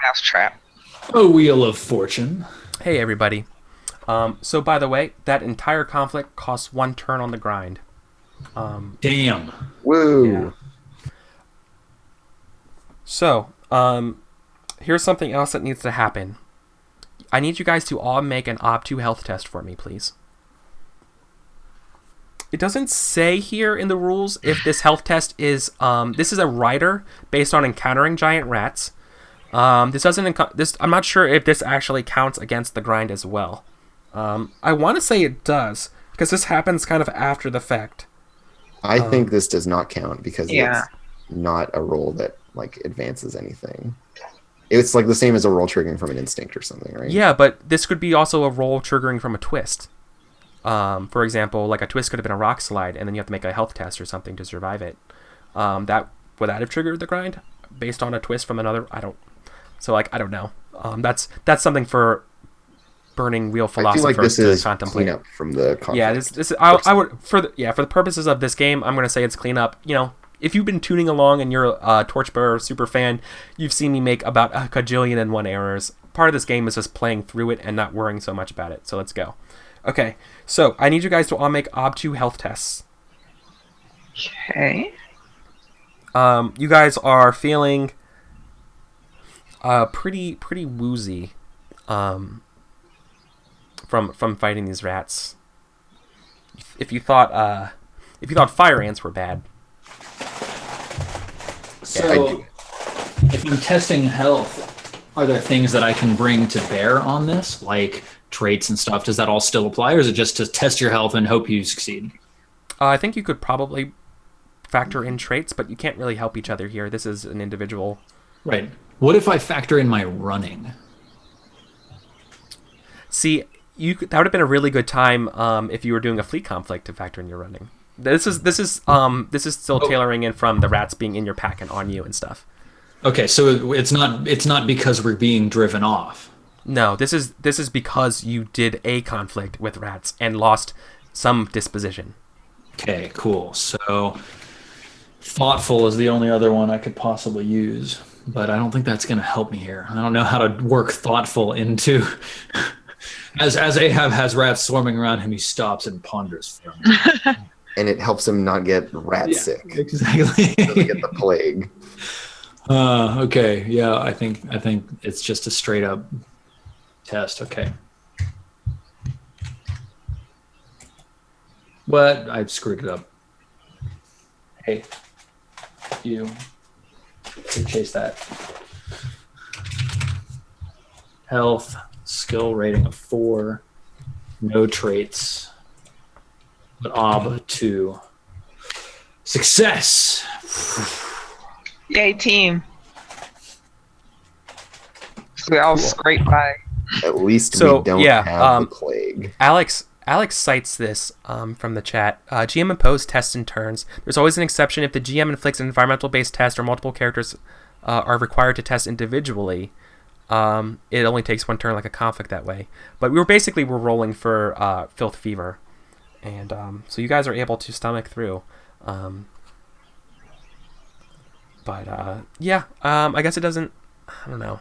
Mousetrap. A wheel of fortune. Hey, everybody. So, by the way, that entire conflict costs 1 turn on the grind. Damn. Woo. Yeah. So, here's something else that needs to happen. I need you guys to all make an Ob2 health test for me, please. It doesn't say here in the rules if this health test is... this is a rider based on encountering giant rats. This doesn't... I'm not sure if this actually counts against the grind as well. I want to say it does, because this happens kind of after the fact. I think this does not count because it's not a roll that like advances anything. It's like the same as a roll triggering from an instinct or something, right? Yeah, but this could be also a roll triggering from a twist. For example, like a twist could have been a rock slide, and then you have to make a health test or something to survive it. Would that have triggered the grind based on a twist from another? I don't know. That's something for Burning Wheel philosophers I feel like this to is contemplate. cleanup from the conflict. Yeah, this I would for the purposes of this game, I'm gonna say it's cleanup. You know, if you've been tuning along and you're a Torchbearer super fan, you've seen me make about a cajillion and one errors. Part of this game is just playing through it and not worrying so much about it. So let's go. Okay, so I need you guys to all make Ob2 health tests. Okay. You guys are feeling pretty woozy from fighting these rats. If you thought fire ants were bad. So, if I'm testing health, are there things that I can bring to bear on this, like traits and stuff? Does that all still apply, or is it just to test your health and hope you succeed? I think you could probably factor in traits, but you can't really help each other here. This is an individual. Right. What if I factor in my running? See, that would have been a really good time if you were doing a fleet conflict to factor in your running. This is still tailoring in from the rats being in your pack and on you and stuff. Okay, so it's not because we're being driven off. No, this is because you did a conflict with rats and lost some disposition. Okay, cool. So thoughtful is the only other one I could possibly use, but I don't think that's going to help me here. I don't know how to work thoughtful into. As Ahab has rats swarming around him, he stops and ponders for a minute. And it helps him not get rat sick. Exactly. He doesn't get the plague. Okay. Yeah, I think it's just a straight up test. Okay. What? I screwed it up. Hey, you. Chase that. Health, skill rating of 4, no traits. But Ob2. Success! Yay, team. So we all scrape by. At least we don't have the plague. Alex cites this from the chat. GM imposed tests in turns. There's always an exception if the GM inflicts an environmental-based test or multiple characters are required to test individually. It only takes 1 turn, like a conflict that way. But we're rolling for Filth Fever. And so you guys are able to stomach through. I guess it doesn't... I don't know.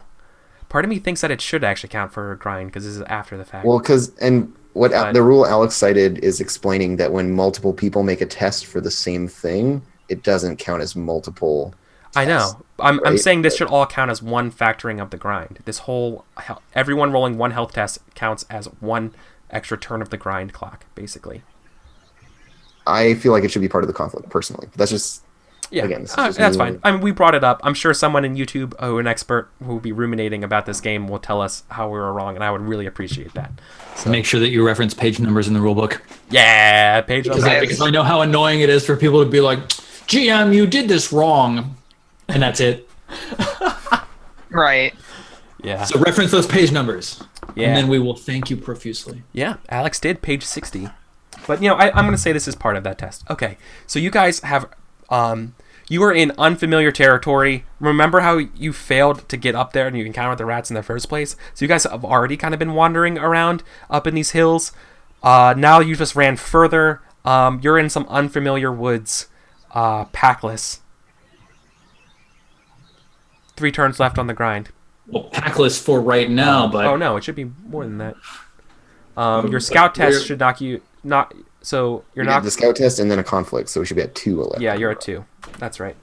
Part of me thinks that it should actually count for a grind, because this is after the fact. Well, the rule Alex cited is explaining that when multiple people make a test for the same thing, it doesn't count as multiple tests, I know. I'm saying this should all count as one factoring of the grind. This whole... Everyone rolling 1 health test counts as 1 extra turn of the grind clock, basically. I feel like it should be part of the conflict, personally. That's just... Yeah, again, that's fine. I mean, we brought it up. I'm sure someone in YouTube, an expert who will be ruminating about this game, will tell us how we were wrong, and I would really appreciate that. So make sure that you reference page numbers in the rulebook. Yeah, page numbers. Because I know how annoying it is for people to be like, GM, you did this wrong. And that's it. Right. Yeah. So reference those page numbers. Yeah. And then we will thank you profusely. Yeah, Alex did, page 60. But, I'm going to say this is part of that test. Okay, so you guys have... you are in unfamiliar territory. Remember how you failed to get up there and you encountered the rats in the first place? So you guys have already kind of been wandering around up in these hills. Now you just ran further. You're in some unfamiliar woods, packless. 3 turns left on the grind. Well, packless for right now, but oh no, it should be more than that. Your scout test should knock you not. So you're We not did the scout test and then a conflict, so we should be at 2 11. Yeah, you're at 2. That's right.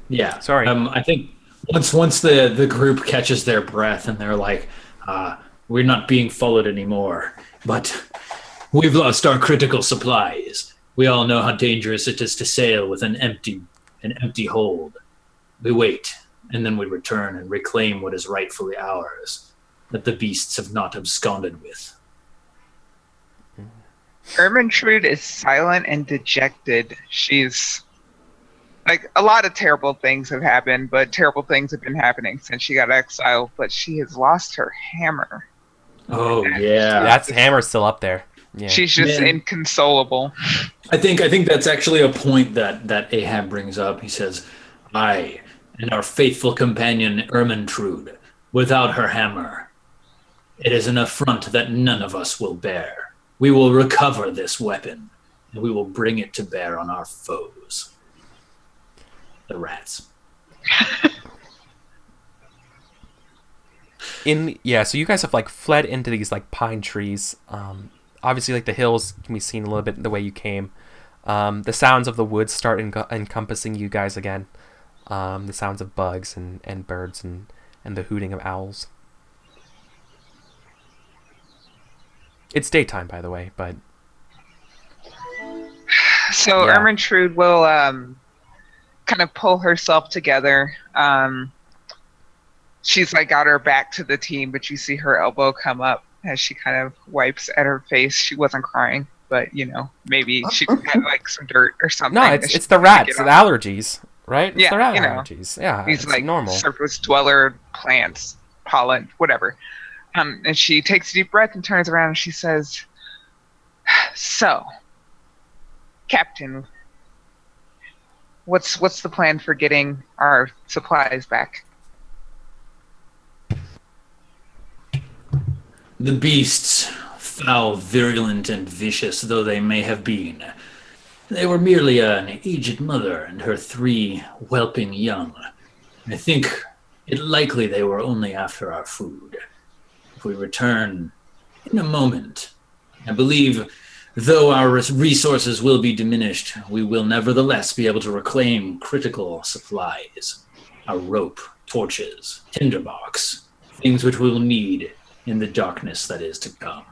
yeah. Sorry. I think once the group catches their breath and they're like, we're not being followed anymore, but we've lost our critical supplies. We all know how dangerous it is to sail with an empty hold. We wait, and then we return and reclaim what is rightfully ours, that the beasts have not absconded with. Ermentrude is silent and dejected. She's like, a lot of terrible things have happened, but terrible things have been happening since she got exiled, but she has lost her hammer. Oh yeah, That's hammer's still up there. Yeah. She's just inconsolable. I think that's actually a point that Ahab brings up. He says, "I and our faithful companion Ermentrude, without her hammer, it is an affront that none of us will bear. We will recover this weapon, and we will bring it to bear on our foes, the rats." So you guys have like fled into these like pine trees. Obviously, like the hills can be seen a little bit the way you came. The sounds of the woods start encompassing you guys again. The sounds of bugs and birds and the hooting of owls. It's daytime, by the way, but So Yeah. Ermentrude will kind of pull herself together. She's like got her back to the team, but you see her elbow come up as she kind of wipes at her face. She wasn't crying, but maybe she had like some dirt or something. no, that it's she the couldn't rats, get the off. allergies, right? It's Yeah, the rat you know. allergies. Yeah, These it's like normal. surface dweller plants, pollen, whatever. And she takes a deep breath and turns around and she says, "So, Captain, what's the plan for getting our supplies back?" The beasts, foul, virulent, and vicious though they may have been, they were merely an aged mother and her 3 whelping young. I think it likely they were only after our food. If we return in a moment, I believe, though our resources will be diminished, we will nevertheless be able to reclaim critical supplies. Our rope, torches, tinderbox, things which we will need in the darkness that is to come.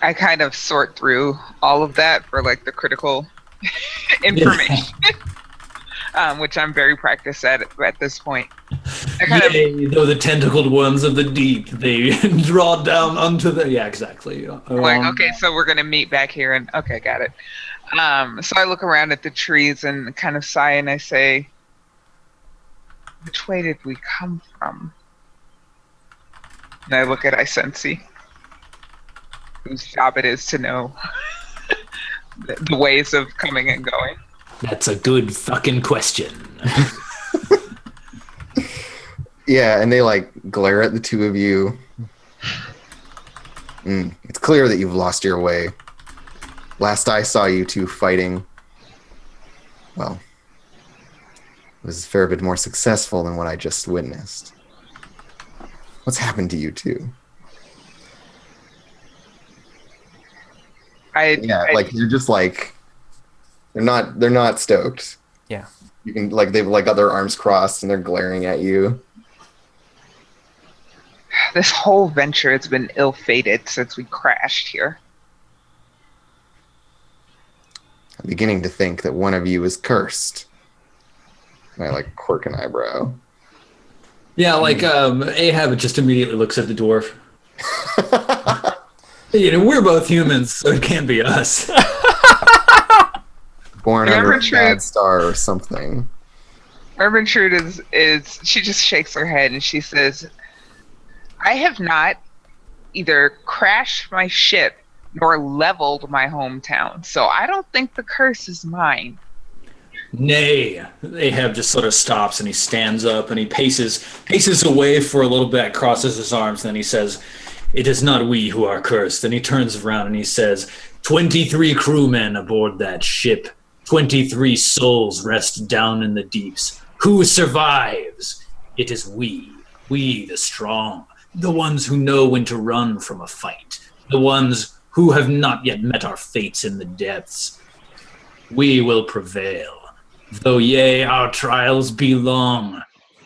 I kind of sort through all of that for like the critical information, which I'm very practiced at this point. I kind of Yea, though the tentacled ones of the deep, they draw down unto the... Yeah, exactly. like, okay, so we're gonna meet back here, and okay, got it. So I look around at the trees and kind of sigh, and I say, "Which way did we come from?" And I look at Isensi, whose job it is to know the ways of coming and going. That's a good fucking question. Yeah, and they like glare at the two of you. It's clear that you've lost your way. Last I saw you two fighting, well, it was a fair bit more successful than what I just witnessed. What's happened to you two? Like you're just like they're not stoked. Yeah. You can like they've like got their arms crossed and they're glaring at you. This whole venture has been ill-fated since we crashed here. I'm beginning to think that one of you is cursed. And I like quirk an eyebrow. Yeah, like Ahab just immediately looks at the dwarf. We're both humans, so it can't be us. Born under a Ermentrude- bad star or something. Ermentrude is she just shakes her head and she says, "I have not either crashed my ship nor leveled my hometown, so I don't think the curse is mine." Nay, Ahab just sort of stops and he stands up and he paces away for a little bit, crosses his arms, then he says, "It is not we who are cursed." And he turns around and he says, 23 crewmen aboard that ship, 23 souls rest down in the deeps. Who survives? It is we the strong, the ones who know when to run from a fight, the ones who have not yet met our fates in the depths. We will prevail. Though yea, our trials be long,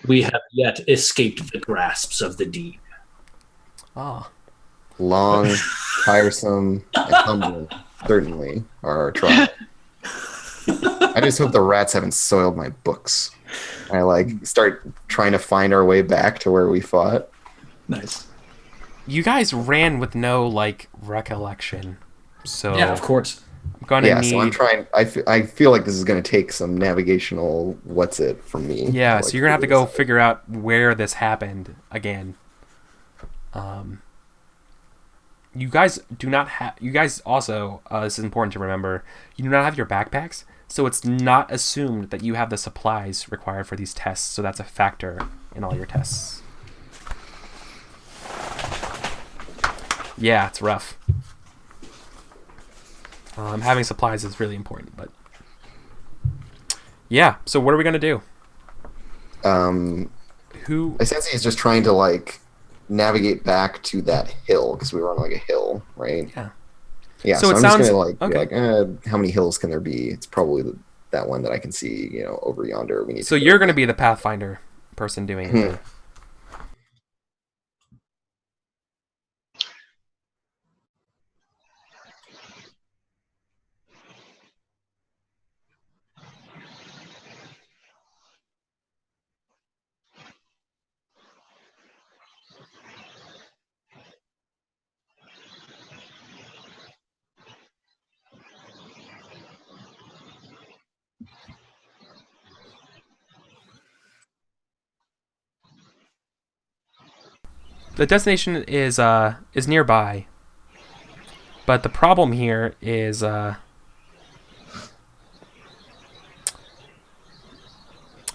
we have yet escaped the grasps of the deep. Oh. Long, tiresome, and humbling, certainly, are our trials. I just hope the rats haven't soiled my books. I start trying to find our way back to where we fought. Nice. You guys ran with no recollection, so Yeah, of course. I'm gonna need. So I'm trying. I feel like this is going to take some navigational from me. Yeah, so you're gonna have to go figure out where this happened again. You guys do not have. You guys also. This is important to remember. You do not have your backpacks, so it's not assumed that you have the supplies required for these tests. So that's a factor in all your tests. Yeah, it's rough. Having supplies is really important, but yeah. So what are we gonna do? Who? Essentially, is just trying to navigate back to that hill because we were on a hill, right? Yeah. Yeah. So So, it I'm sounds- just gonna okay. how many hills can there be? It's probably that one that I can see, over yonder. We need. So to you're gonna be the Pathfinder person doing it. The destination is nearby, but the problem here is I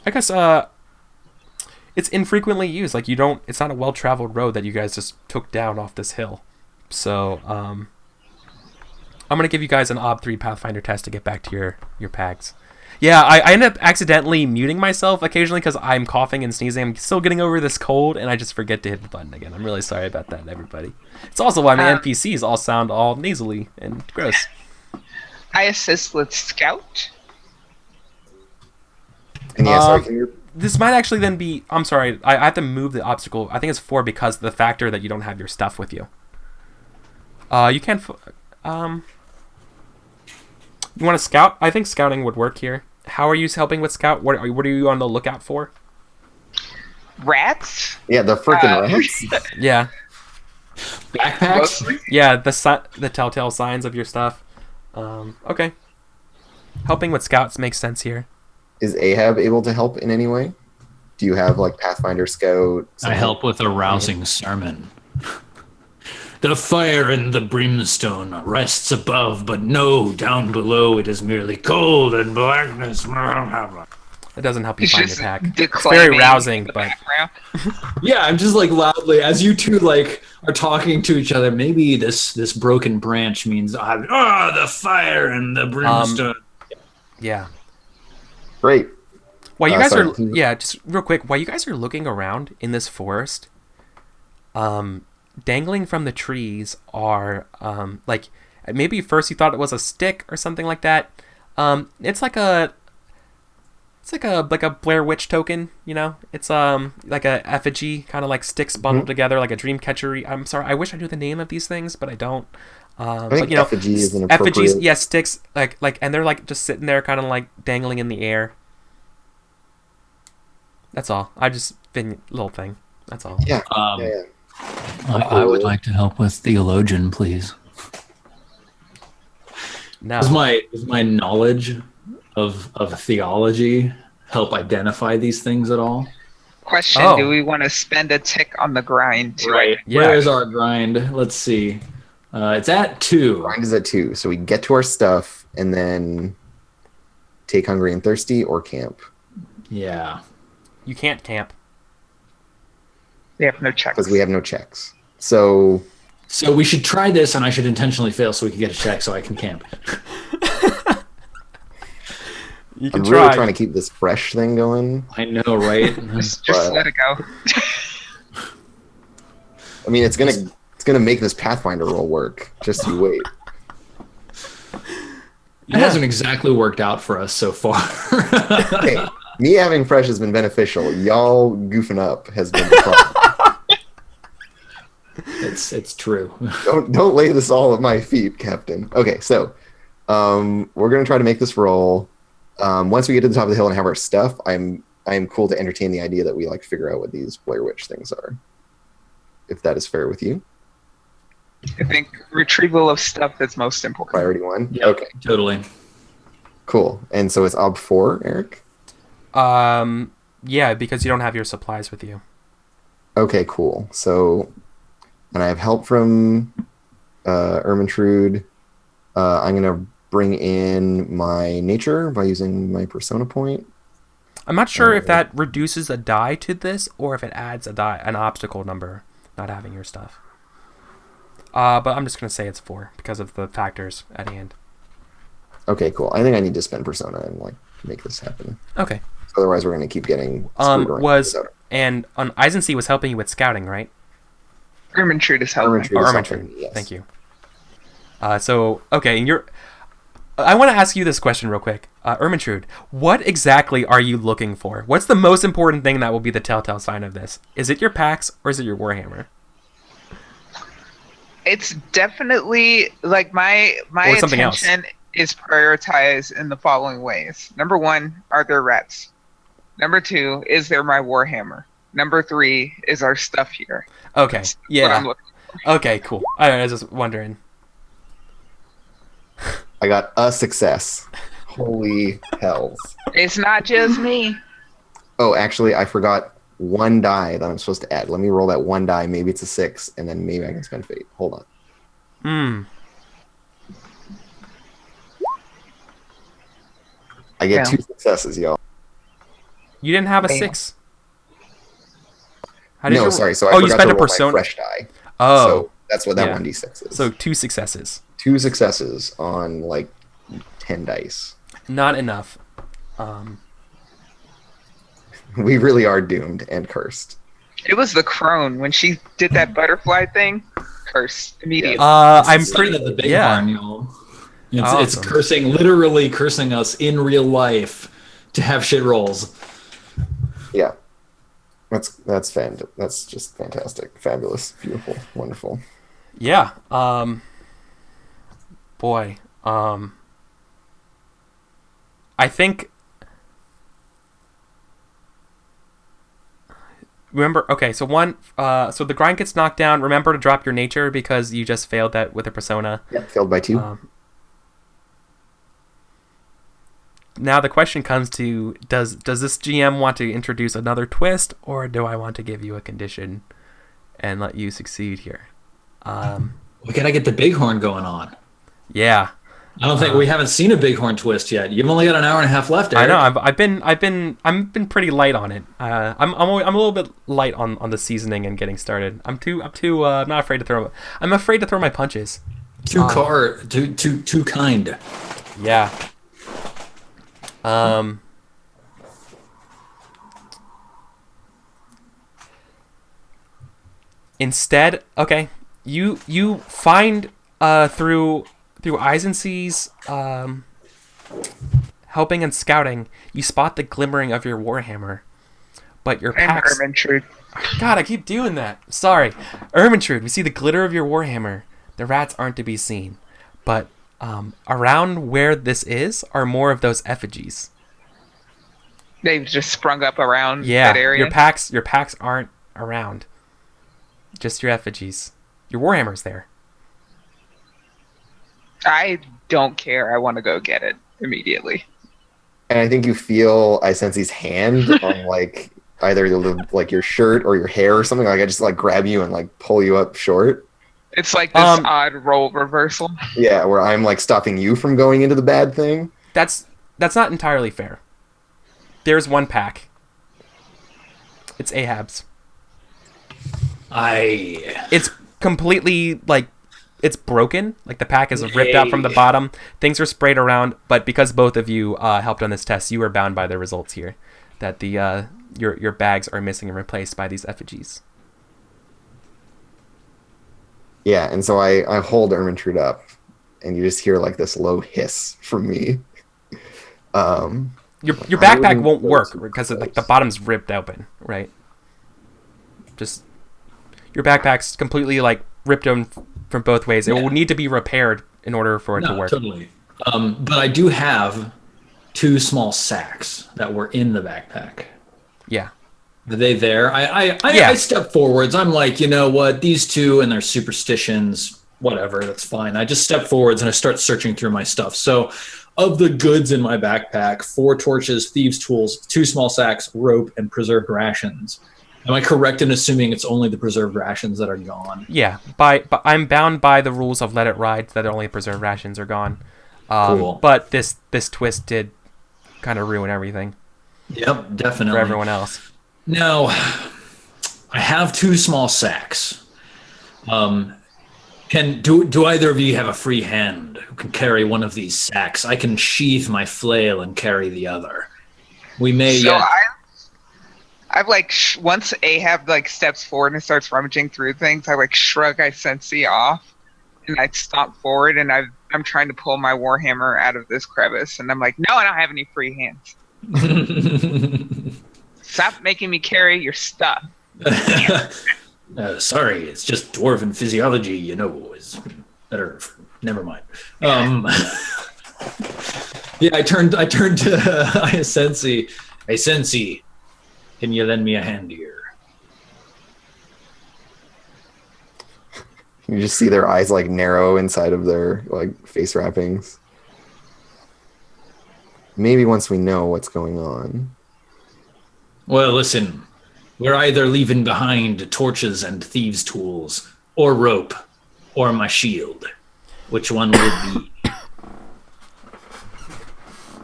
guess it's infrequently used. Like it's not a well-traveled road that you guys just took down off this hill. So I'm gonna give you guys an Ob 3 Pathfinder test to get back to your pags. Yeah, I end up accidentally muting myself occasionally because I'm coughing and sneezing. I'm still getting over this cold, and I just forget to hit the button again. I'm really sorry about that, everybody. It's also why my NPCs all sound all nasally and gross. I assist with Scout. And yeah, sorry, can you? This might actually then be... I'm sorry, I have to move the obstacle. I think it's 4 because of the factor that you don't have your stuff with you. You can't... You want to scout? I think scouting would work here. How are you helping with scout? What are you on the lookout for? Rats? Yeah, the freaking rats. Yeah. Backpacks? Mostly. Yeah, the telltale signs of your stuff. Okay. Helping with scouts makes sense here. Is Ahab able to help in any way? Do you have Pathfinder Scout? I help with a rousing sermon. The fire and the brimstone rests above, but no, down below it is merely cold and blackness. It doesn't help you He's find just your pack. It's declaiming very rousing, in the but background. Yeah, I'm just loudly as you two are talking to each other. Maybe this broken branch means the fire and the brimstone. yeah. Great. While you guys sorry. are just real quick, while you guys are looking around in this forest, dangling from the trees are maybe first you thought it was a stick or something like that. It's like a Blair Witch token, It's like a effigy, kind of like sticks bundled together, like a dream catchery. I'm sorry, I wish I knew the name of these things, but I don't. I think effigy is an Effigies, appropriate. yeah, sticks and they're just sitting there, kind of dangling in the air. That's all. I just little thing. That's all. Yeah. I would like to help with theologian, please. No. Does my knowledge of theology help identify these things at all? Question, Oh. do we want to spend a tick on the grind too? Right. Yeah. Where is our grind? Let's see. It's at 2. Grind is at 2, so we get to our stuff and then take hungry and thirsty or camp Yeah. You can't camp. We have no checks. because we have no checks. So So we should try this, and I should intentionally fail so we can get a check so I can camp. You can I'm try. really trying to keep this fresh thing going. I know, right? Just let it go. I mean, it's gonna make this Pathfinder roll work. Just you wait. It hasn't exactly worked out for us so far. Hey, me having fresh has been beneficial. Y'all goofing up has been the problem. It's true. Don't lay this all at my feet, Captain. Okay, so we're gonna try to make this roll. Once we get to the top of the hill and have our stuff, I'm cool to entertain the idea that we like figure out what these Blair Witch things are. If that is fair with you. I think retrieval of stuff is most important. Priority 1? Yeah, Okay, totally. cool. And so it's Ob 4, Eric? Yeah, because you don't have your supplies with you. Okay, cool. So, and I have help from Ermintrude. I'm going to bring in my nature by using my persona point. I'm not sure if that reduces a die to this or if it adds an obstacle number, not having your stuff. But I'm just going to say it's 4 because of the factors at hand. Okay, cool. I think I need to spend persona and like make this happen. Okay. Otherwise, we're going to keep getting screwed around without it. And Eisensee was helping you with scouting, right? Ermintrude is helping. Ermintrude. Yes. Thank you. Okay, and I want to ask you this question real quick. Ermintrude, what exactly are you looking for? What's the most important thing that will be the telltale sign of this? Is it your packs or is it your Warhammer? It's definitely like my Or something attention is prioritized in the following ways. Number 1, are there rats? Number 2, is there my Warhammer? Number 3, is our stuff here? Okay, That's what yeah. I'm looking Okay, cool. I was just wondering. I got a success. Holy hells. for. It's not just me. Oh, actually, I forgot one die that I'm supposed to add. Let me roll that one die. Maybe it's a 6, and then maybe I can spend fate. Hold on. I get 2 successes, y'all. You didn't have a Damn. 6. How did No, you... sorry. So I you forgot spent to a roll persona. my fresh die. Oh, So that's what that yeah. 1d6 is. So 2 successes. 2 successes on like 10 dice. Not enough. We really are doomed and cursed. It was the crone when she did that butterfly thing. Cursed immediately. I'm It's pretty. the big Yeah. barn, y'all. It's Awesome. cursing, literally cursing us in real life to have shit rolls. Yeah. That's just fantastic. Fabulous. Beautiful. Wonderful. Yeah. Boy. I think. Remember, okay, so so the grind gets knocked down. Remember to drop your nature because you just failed that with a persona. Yeah, failed by 2. Now the question comes to, does this GM want to introduce another twist, or do I want to give you a condition and let you succeed here? We gotta get the bighorn going on. Yeah. I don't think we haven't seen a bighorn twist yet. You've only got an hour and a half left, Eric. I know. I've been pretty light on it. I'm a little bit light on the seasoning and getting started. I'm not afraid to throw. I'm afraid to throw my punches. Too kind. Yeah. Instead, okay, you find through Eisensee's helping and scouting, you spot the glimmering of your Warhammer, but your And packs. Ermintrude. God, I keep doing that. Sorry, Ermintrude. We see the glitter of your Warhammer. The rats aren't to be seen, but around where this is are more of those effigies. They've just sprung up around Yeah, that area. your packs aren't around. Just your effigies. Your Warhammer's there. I don't care. I want to go get it immediately. And I think I sense his hand on like either like your shirt or your hair or something. Like I just like grab you and like pull you up short. It's like this odd role reversal. Yeah, where I'm like stopping you from going into the bad thing. That's not entirely fair. There's one pack. It's Ahab's. It's completely like it's broken. Like the pack is ripped out from the bottom. Things are sprayed around, but because both of you helped on this test, you are bound by the results here. That the your bags are missing and replaced by these effigies. Yeah, and so I hold Ermintrude up, and you just hear like this low hiss from me. Your backpack won't work because like the bottom's ripped open, right? Just your backpack's completely like ripped open from both ways. It will need to be repaired in order for it to work. Totally. But I do have 2 small sacks that were in the backpack. Yeah. Are they there? I step forwards. I'm like, you know what? These 2 and their superstitions, whatever, that's fine. I just step forwards and I start searching through my stuff. So of the goods in my backpack, 4 torches, thieves' tools, 2 small sacks, rope, and preserved rations. Am I correct in assuming it's only the preserved rations that are gone? Yeah. But I'm bound by the rules of Let It Ride that only preserved rations are gone. Cool. But this twist did kind of ruin everything. Yep, definitely. For everyone else. Now, I have 2 small sacks. Do either of you have a free hand who can carry one of these sacks? I can sheath my flail and carry the other. We may. So I've like once Ahab like steps forward and starts rummaging through things, I like shrug Isensi off, and I stomp forward, and I'm trying to pull my warhammer out of this crevice, and I'm like, no, I don't have any free hands. Stop making me carry your stuff. Sorry, it's just dwarven physiology, you know, is better. Never mind. Yeah, I turned to Isensi. Hey, Sensi, can you lend me a hand here? You just see their eyes like narrow inside of their like face wrappings. Maybe once we know what's going on. Well, listen, we're either leaving behind torches and thieves' tools, or rope, or my shield. Which one will it be?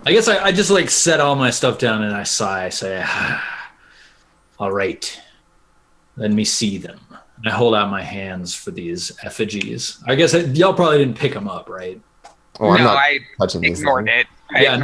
I guess I just like set all my stuff down and I sigh. I say, all right, let me see them. And I hold out my hands for these effigies. I guess y'all probably didn't pick them up, right? Oh, I'm not I touching these. ignored it. I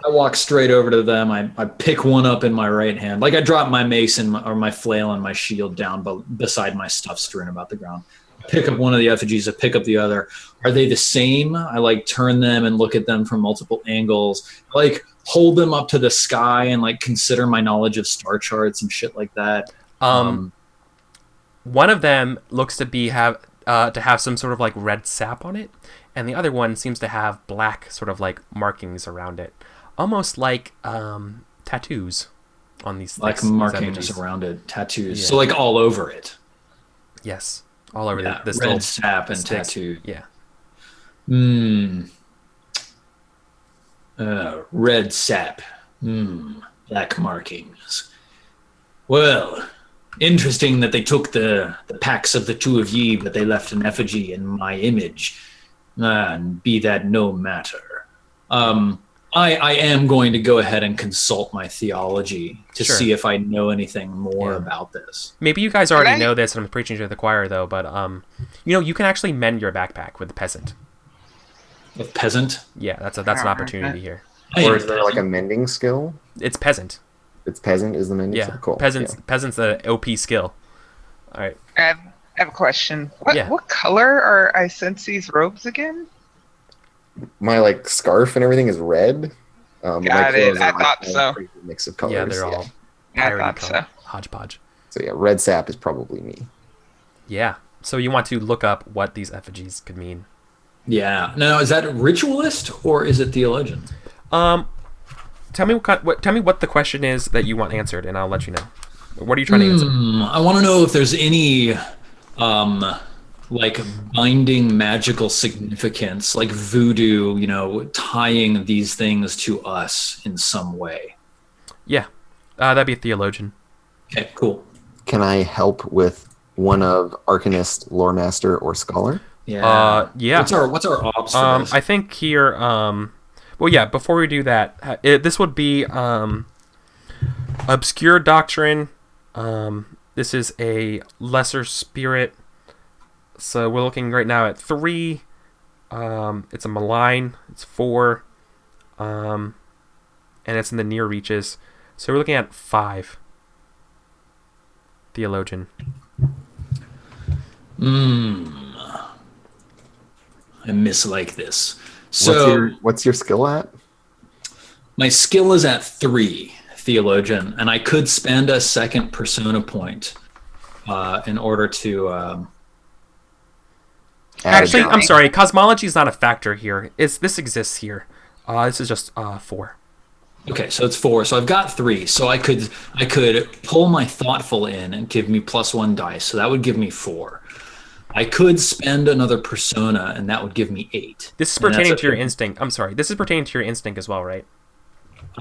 walk straight over to them. I pick one up in my right hand. Like I drop my mace or my flail and my shield down beside my stuff strewn about the ground. I pick up one of the effigies. I pick up the other. Are they the same? I like turn them and look at them from multiple angles. I, like hold them up to the sky and like consider my knowledge of star charts and shit like that. One of them looks to have some sort of like red sap on it. And the other one seems to have black sort of like markings around it. Almost like tattoos on these like these markings effigies. around it, tattoos. Yeah. So like all over it. Yes. All over this red little sap and stick. tattoo. Yeah. Red sap. Black markings. Well, interesting that they took the packs of the 2 of ye, but they left an effigy in my image. And be that no matter. I am going to go ahead and consult my theology to see if I know anything more about this. Maybe you guys already know this, and I'm preaching to the choir, though. But you can actually mend your backpack with the peasant. With peasant? Yeah, that's an opportunity here. Or is there like a mending skill? It's peasant. It's peasant is the mending skill? Cool. Peasant's the OP skill. All right. I have a question. What color are Isensi's robes again? My like scarf and everything is red. Got it. I thought so. Mix of colors. Yeah, they're all I thought so. Hodgepodge. So yeah, red sap is probably me. Yeah. So you want to look up what these effigies could mean. Yeah. Now, is that ritualist or is it theologian? Tell me what the question is that you want answered, and I'll let you know. What are you trying to answer? I want to know if there's any like binding magical significance, like voodoo, tying these things to us in some way. Yeah, that'd be a theologian. Okay, cool. Can I help with one of Arcanist, Lore Master, or Scholar? Yeah. Yeah. What's our ops for this? I think here. Well, yeah. Before we do that, this would be obscure doctrine. This is a lesser spirit. So we're looking right now at 3. It's a malign. It's 4. And it's in the near reaches. So we're looking at 5. Theologian. I mislike this. So what's your skill at? my skill is at 3, Theologian, and I could spend a second persona point in order to. Actually, I'm sorry. Cosmology is not a factor here. This exists here. This is just 4. Okay, so it's 4. So I've got 3. So I could pull my thoughtful in and give me +1 dice. So that would give me 4. I could spend another persona, and that would give me 8. This is pertaining to your instinct. I'm sorry. This is pertaining to your instinct as well, right?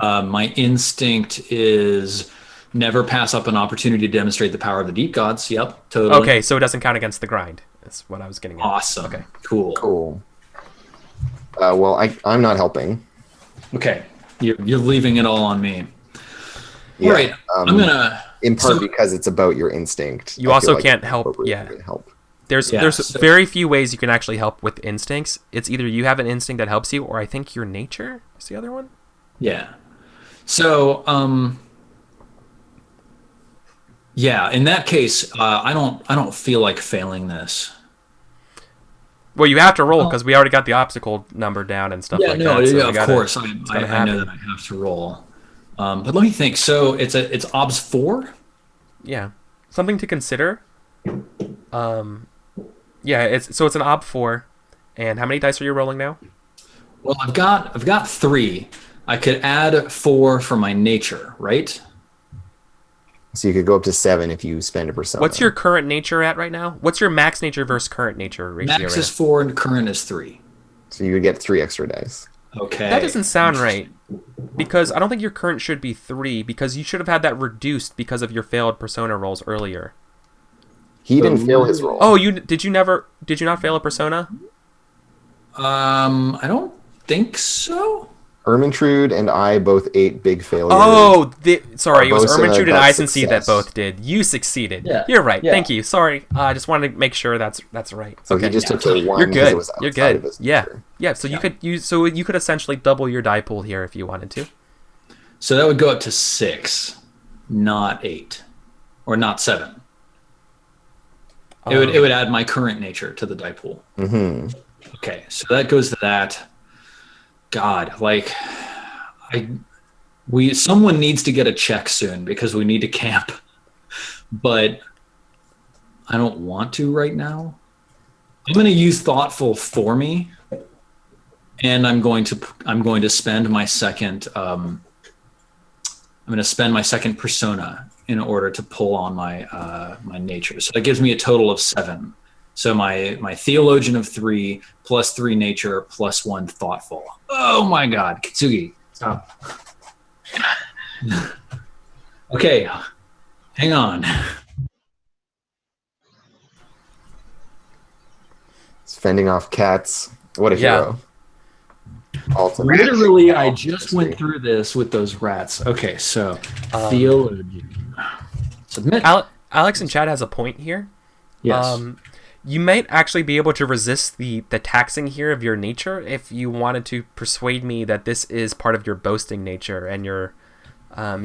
My instinct is never pass up an opportunity to demonstrate the power of the deep gods. Yep, totally. Okay, so it doesn't count against the grind. That's what I was getting at. Awesome. Okay. Cool. Well, I'm not helping. Okay, you're leaving it all on me. Yeah, all right, I'm gonna. In part because it's about your instinct. You also can't help. Yeah. Help. There's very few ways you can actually help with instincts. It's either you have an instinct that helps you, or I think your nature is the other one. Yeah. So, yeah, in that case, I don't feel like failing this. Well, you have to roll because we already got the obstacle number down and stuff like that. So of course, I know that I have to roll. But let me think. So it's obs 4. Yeah, something to consider. Yeah, it's an ob 4, and how many dice are you rolling now? Well, I've got 3. I could add 4 for my nature, right? So you could go up to 7 if you spend a persona. What's your current nature at right now? What's your max nature versus current nature ratio? Max is 4 and current is 3. So you would get 3 extra dice. Okay. That doesn't sound right, because I don't think your current should be 3, because you should have had that reduced because of your failed persona rolls earlier. He didn't fail his roll. Oh, did you not fail a persona? I don't think so. Ermintrude and I both ate big failures. Oh, sorry, it was Barbosa Ermintrude and got Eisenseed that success. both did. You succeeded. Yeah. You're right. Yeah. Thank you. Sorry, I just wanted to make sure that's right. So he just took the 1 You're because it good. was You're outside good. of his Yeah, nature. yeah. So you could essentially double your die pool here if you wanted to. So that would go up to 6, not 8, or not 7. It would add my current nature to the die pool. Mm-hmm. Okay, so that goes to that. God, like, someone needs to get a check soon because we need to camp, but I don't want to right now. I'm going to use thoughtful for me, and I'm going to spend my second. I'm going to spend my second persona in order to pull on my my nature. So that gives me a total of 7. So my theologian of 3 plus 3 nature plus 1 thoughtful. Oh my God, Kitsugi, stop. Okay, hang on. He's fending off cats. What a hero. Ultimate. Literally, I just went through this with those rats. Okay, so theologian. Submit. Alex in chat has a point here. Yes. You might actually be able to resist the taxing here of your nature if you wanted to persuade me that this is part of your boasting nature and your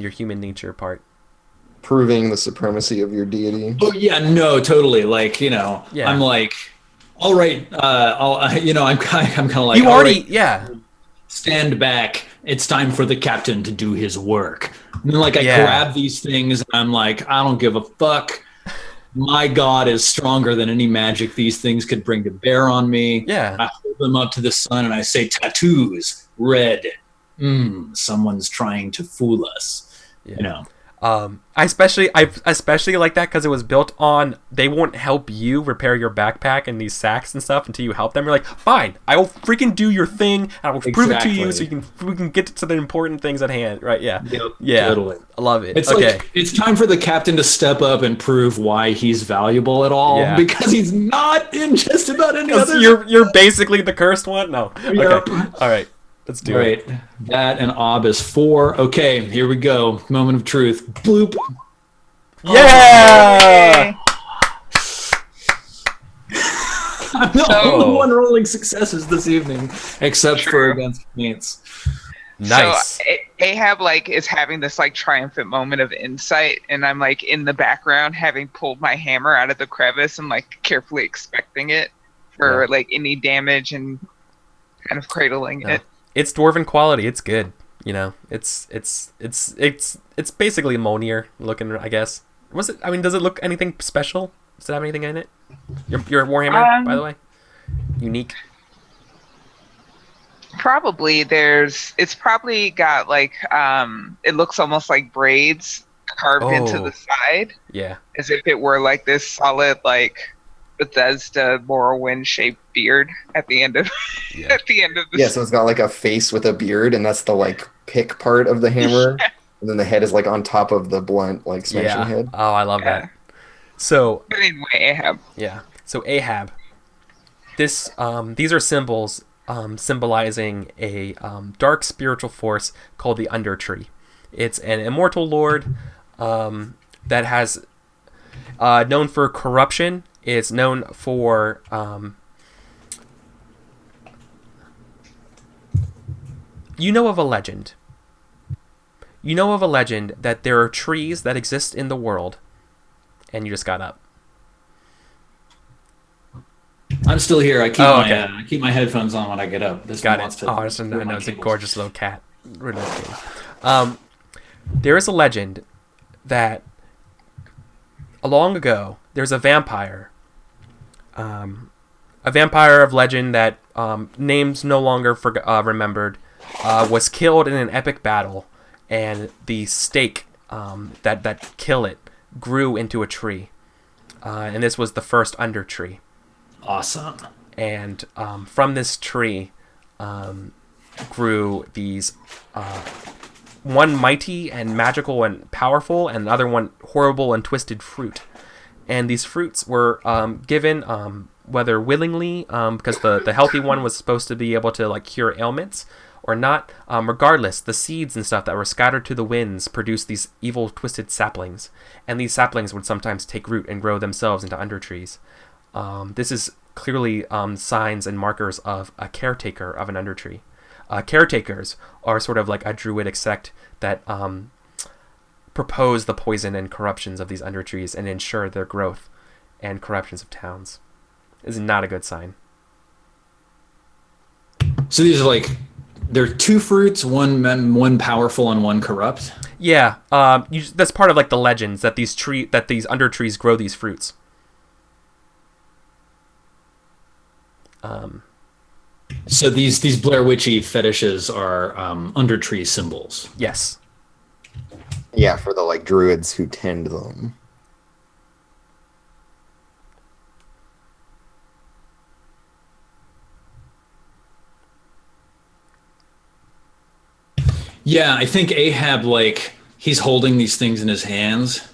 human nature part. Proving the supremacy of your deity. Oh yeah, no, totally. Like, Yeah. I'm like, all right. I'm kind of like, You all already, right, yeah. stand back. It's time for the captain to do his work. And then, like, I Yeah. grab these things, and I'm like, I don't give a fuck. My God is stronger than any magic these things could bring to bear on me. Yeah. I hold them up to the sun, and I say, tattoos, red. Someone's trying to fool us. Yeah. I especially like that because it was built on they won't help you repair your backpack and these sacks and stuff until you help them. You're like, fine, I will freaking do your thing. And I will prove it to you so we can get to the important things at hand. Right? Yeah. Yep, Yeah. totally. I love it. It's okay. like it's time for the captain to step up and prove why he's valuable at all, Yeah. because he's not in just about any other. You're basically the cursed one. No. Okay. Yep. All right. Let's do All it. right, that and Ob is 4. Okay, here we go. Moment of truth. Bloop. Yeah. Yay. all one rolling successes this evening, except for against Paints. Nice. So Ahab is having this triumphant moment of insight, and I'm in the background having pulled my hammer out of the crevice and carefully expecting it for any damage and kind of cradling it. It's dwarven quality. It's good. It's basically Monier looking, I guess. Does it look anything special? Does it have anything in it? Your Warhammer, by the way, unique. Probably it's probably got it looks almost like braids carved into the side. Yeah. As if it were this solid Bethesda Morrowind shaped beard at the end of at the end of the so it's got a face with a beard, and that's the pick part of the hammer. And then the head is on top of the blunt smashing head. Oh, I love that. So but anyway, Ahab. Yeah. So Ahab. These are symbols symbolizing a dark spiritual force called the Undertree. It's an immortal lord that has known for corruption. It's known for you know of a legend that there are trees that exist in the world, and you just got up. I'm still here. I keep my headphones on when I get up. Got it. It's a gorgeous little cat. There is a legend that long ago there's a vampire of legend that names no longer remembered, was killed in an epic battle, and the stake that kill it grew into a tree, and this was the first Undertree. Awesome. And from this tree grew these one mighty and magical and powerful, and another one horrible and twisted fruit. And these fruits were given whether willingly, because the healthy one was supposed to be able to cure ailments, or not. Regardless, the seeds and stuff that were scattered to the winds produced these evil twisted saplings, and these saplings would sometimes take root and grow themselves into undertrees. This is clearly signs and markers of a caretaker of an undertree. Caretakers are sort of like a druidic sect that propose the poison and corruptions of these undertrees and ensure their growth and corruptions of towns. This is not a good sign. So these are there are two fruits, one powerful and one corrupt. Yeah, that's part of the legends that these undertrees grow these fruits. So these Blair Witchy fetishes are undertree symbols. Yes. Yeah, for the druids who tend them. Yeah, I think Ahab, he's holding these things in his hands,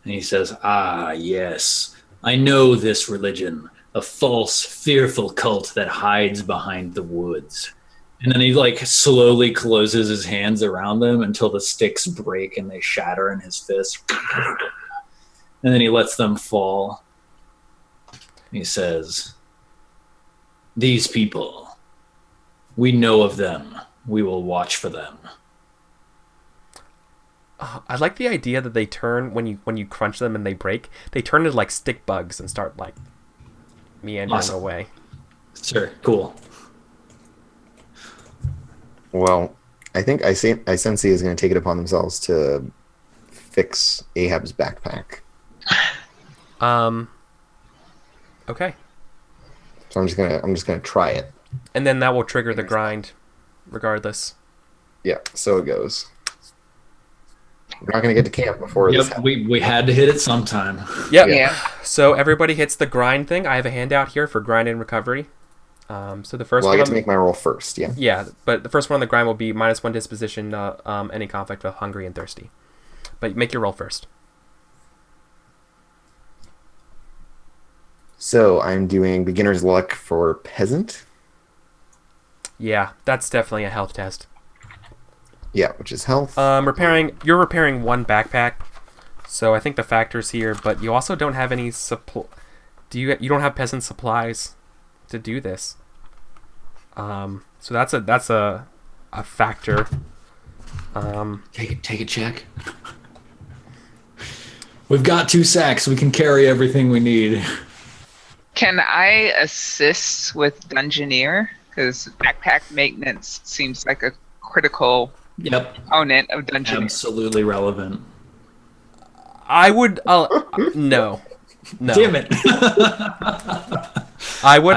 and he says, "Ah, yes, I know this religion, a false, fearful cult that hides behind the woods." And then he slowly closes his hands around them until the sticks break and they shatter in his fist. And then he lets them fall. He says, "These people, we know of them. We will watch for them." I like the idea that they turn when you crunch them and they break. They turn into stick bugs and start meandering away. Sure, cool. Well, I think Sensi is going to take it upon themselves to fix Ahab's backpack. Okay. So I'm just gonna try it. And then that will trigger the grind, regardless. Yeah, so it goes. We're not gonna get to camp before this happens. We had to hit it sometime. Yep. Yeah. So everybody hits the grind thing. I have a handout here for grind and recovery. So the first Well, one. I get to make my roll first, yeah. Yeah, but the first one on the grind will be -1 disposition, any conflict of hungry and thirsty. But make your roll first. So I'm doing beginner's luck for peasant. Yeah, that's definitely a health test. Yeah, which is health. You're repairing one backpack, so I think the factor's here. But you also don't have any you don't have peasant supplies. to do this. So that's a factor. Take a check. We've got 2 sacks. We can carry everything we need. Can I assist with Dungeoneer? Because backpack maintenance seems like a critical component of Dungeoneer. Absolutely relevant. I would no. Damn it. I would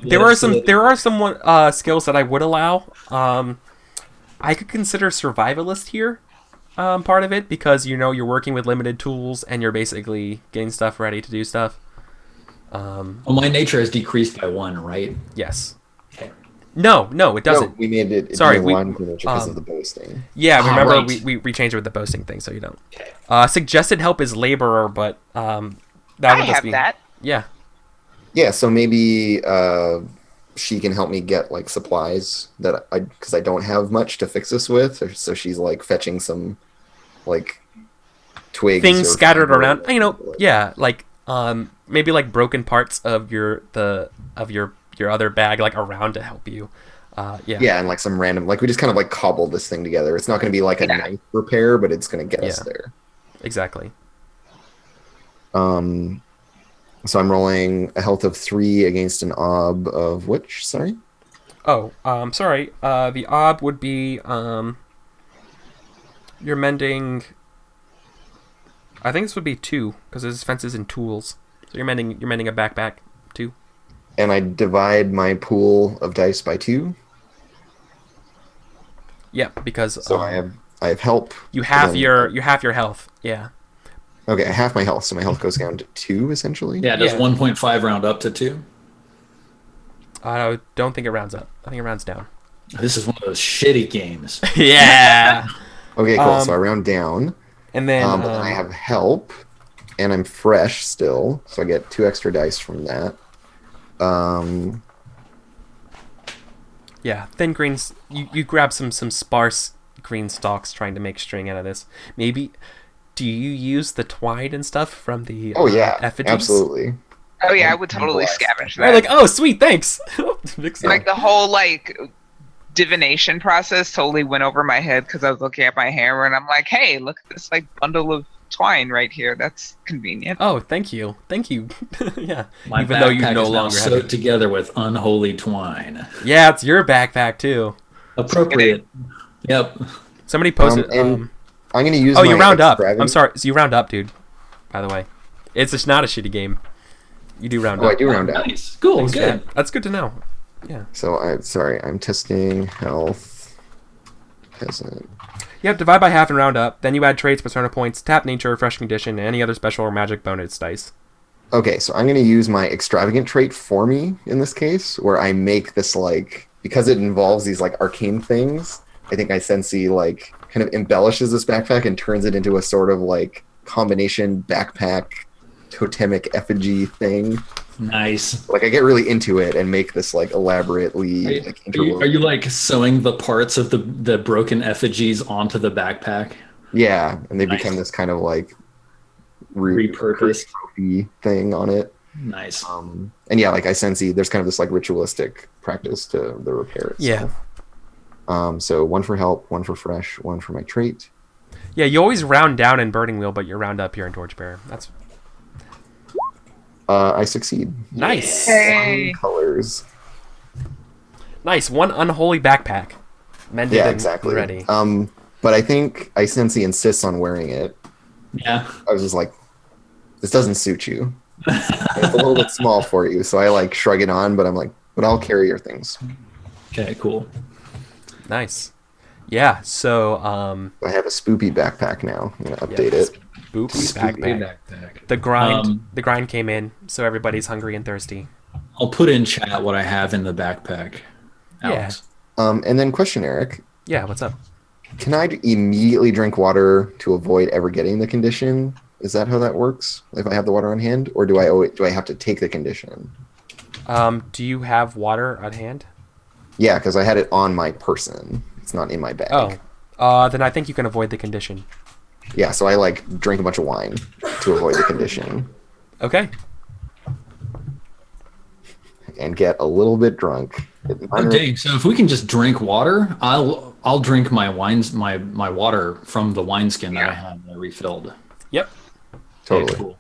there are absolutely. some skills that I would allow. I could consider survivalist here. Part of it, because you're working with limited tools and you're basically getting stuff ready to do stuff. Well, my nature has decreased by 1, right? Yes. Okay. No, it doesn't. No, we made it. Sorry, one because of the boasting. Yeah, remember right. we changed it with the boasting thing, so you don't. Okay. Suggested help is laborer, but that would I just have be that. yeah. Yeah, so maybe she can help me get like supplies because I don't have much to fix this with. So she's like fetching some like twigs, Things or scattered fiber, around. like- Yeah, like maybe like broken parts of your other bag, like around to help you. Yeah. Yeah, and like some random, like we just kind of like cobbled this thing together. It's not going to be like a knife repair, but it's going to get us Yeah. there. Exactly. So I'm rolling a health of 3 against an ob of which? Sorry. Oh, sorry. The ob would be you're mending. I think this would be 2 because there's fences and tools. So you're mending a backpack 2. And I divide my pool of dice by 2. Yeah, because So I have help. you have then- your health. Yeah. Okay, I have my health, so my health goes down to 2 essentially. Yeah, does Yeah. 1.5 round up to 2? I don't think it rounds up. I think it rounds down. This is one of those shitty games. Yeah. Okay, cool. So I round down. And then But then I have help, and I'm fresh still, so I get 2 extra dice from that. yeah, thin greens. You grab some sparse green stalks trying to make string out of this. Maybe. Do you use the twine and stuff from the Oh yeah, effigies? absolutely. Oh yeah, I would totally scavenge that. Right, like, oh sweet, thanks. Like the whole like divination process totally went over my head because I was looking at my hammer and I'm like, hey, look at this like bundle of twine right here. That's convenient. Oh, thank you. Yeah. My Even though you backpack no is now longer have sewed it. together with unholy twine. Yeah, it's your backpack too. Appropriate. Yep. Somebody posted. and I'm going to use Oh, my you round up. extravagant- I'm sorry. So you round up, dude. By the way, it's just not a shitty game. You do round Oh, up. I do round up. Nice. Cool. Thanks, Good. Chad. That's good to know. Yeah. So I'm testing health. Peasant. Yep. Divide by half and round up. Then you add traits, persona points, tap nature, refresh condition, and any other special or magic bonus dice. Okay, so I'm going to use my extravagant trait for me in this case, where I make this like, because it involves these like arcane things. I think Isensi like kind of embellishes this backpack and turns it into a sort of like combination backpack totemic effigy thing. Nice. Like I get really into it and make this like elaborately like Are you like sewing the parts of the broken effigies onto the backpack? Yeah, and they Nice. become this kind of like Repurposed. trophy thing on it. Nice. And yeah, like Isensi, there's kind of this like ritualistic practice to the repair itself. Yeah. So 1 for help, 1 for fresh, 1 for my trait. Yeah. You always round down in Burning Wheel, but you round up here in Torchbearer. That's I succeed. nice. Hey. Colors. Nice. One unholy backpack. Mended Yeah, and exactly. ready. But I think Isensi insists on wearing it. Yeah. I was just like, this doesn't suit you. It's a little bit small for you. So I like shrug it on, but I'm like, but I'll carry your things. Okay. Cool. Nice. Yeah. So I have a spoopy backpack now. I'm gonna update it. Spoopy Spoopy backpack. The grind came in, so everybody's hungry and thirsty. I'll put in chat what I have in the backpack. Alex. And then question, Eric. Yeah, what's up? Can I immediately drink water to avoid ever getting the condition? Is that how that works? If I have the water on hand, or do I have to take the condition? Do you have water at hand? Yeah, because I had it on my person. It's not in my bag. Oh, then I think you can avoid the condition. Yeah, so I like drink a bunch of wine to avoid the condition. Okay. and get a little bit drunk. Oh, dang. So if we can just drink water, I'll drink my wines, my water from the wineskin that I had refilled. Yep. Totally. Okay, cool.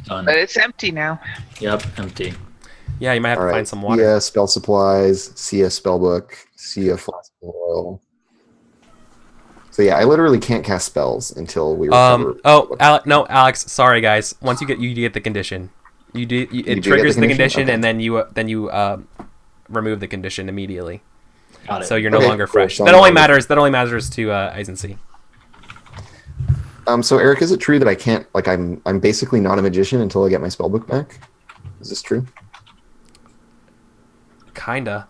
Done. But it's empty now. Yep, empty. Yeah, you might have All to right. find some water. See a spell supplies, see a spell book, see a flask of oil. So yeah, I literally can't cast spells until we recover. No, Alex. Sorry, guys. Once you get the condition, it do get triggers the the condition? condition, Okay. and you remove the condition immediately. Got it. So you're no Okay, longer cool. fresh. So That I'm only not- matters. That only matters to Eisency. So Eric, is it true that I can't I'm basically not a magician until I get my spell book back? Is this true? Kinda.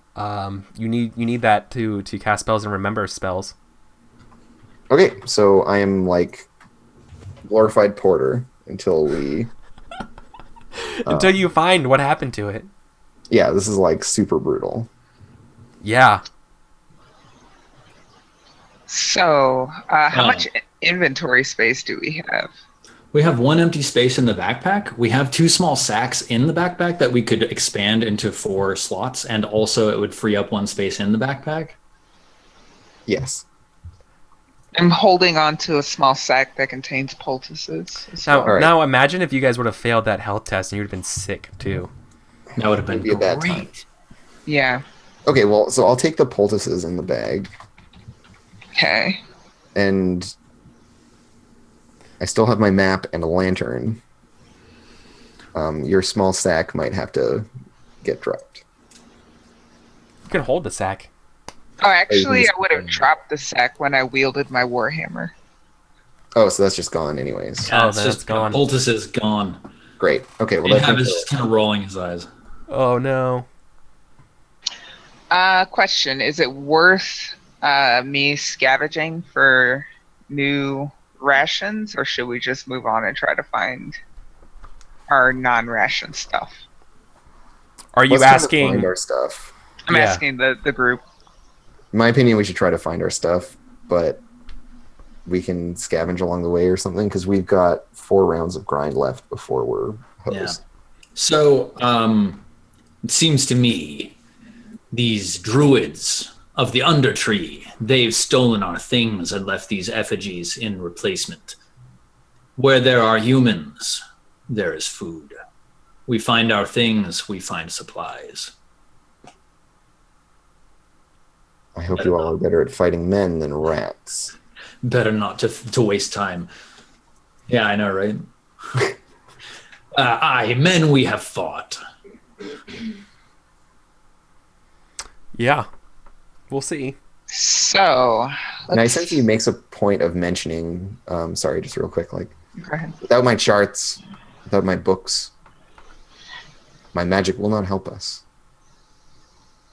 You need that to cast spells and remember spells. Okay, so I am like glorified porter until we. Until you find what happened to it. Yeah, this is like super brutal. Yeah. So, how Oh. much inventory space do we have? We have one empty space in the backpack. We have 2 small sacks in the backpack that we could expand into 4 slots, and also it would free up 1 space in the backpack. Yes. I'm holding on to a small sack that contains poultices. Now, All right. now imagine if you guys would have failed that health test and you'd have been sick too. That would have been Would be a bad time. great. Yeah. Okay, well, so I'll take the poultices in the bag, Okay. and I still have my map and a lantern. Your small sack might have to get dropped. You can hold the sack. Oh, actually, Maybe I would have dropped the sack when I wielded my warhammer. Oh, so that's just gone anyways. Oh, it's then just it's gone. Poultice is gone. Great. Okay, well, Ahab that's is just kind of rolling his eyes. Oh no. Question: is it worth me scavenging for new rations, or should we just move on and try to find our non-ration stuff? Are you Let's try to asking? find our stuff. I'm Yeah. asking the group. In my opinion, we should try to find our stuff, but we can scavenge along the way or something because we've got 4 rounds of grind left before we're hosed. So, it seems to me these druids of the Undertree, they've stolen our things and left these effigies in replacement. Where there are humans, there is food. We find our things, we find supplies. I hope you all are better at fighting men than rats. Better not to waste time. Yeah, I know, right? Aye, men we have fought. Yeah. We'll see. So, And I let's- sense he makes a point of mentioning, sorry, just real quick, like, Go ahead. without my charts, without my books, my magic will not help us.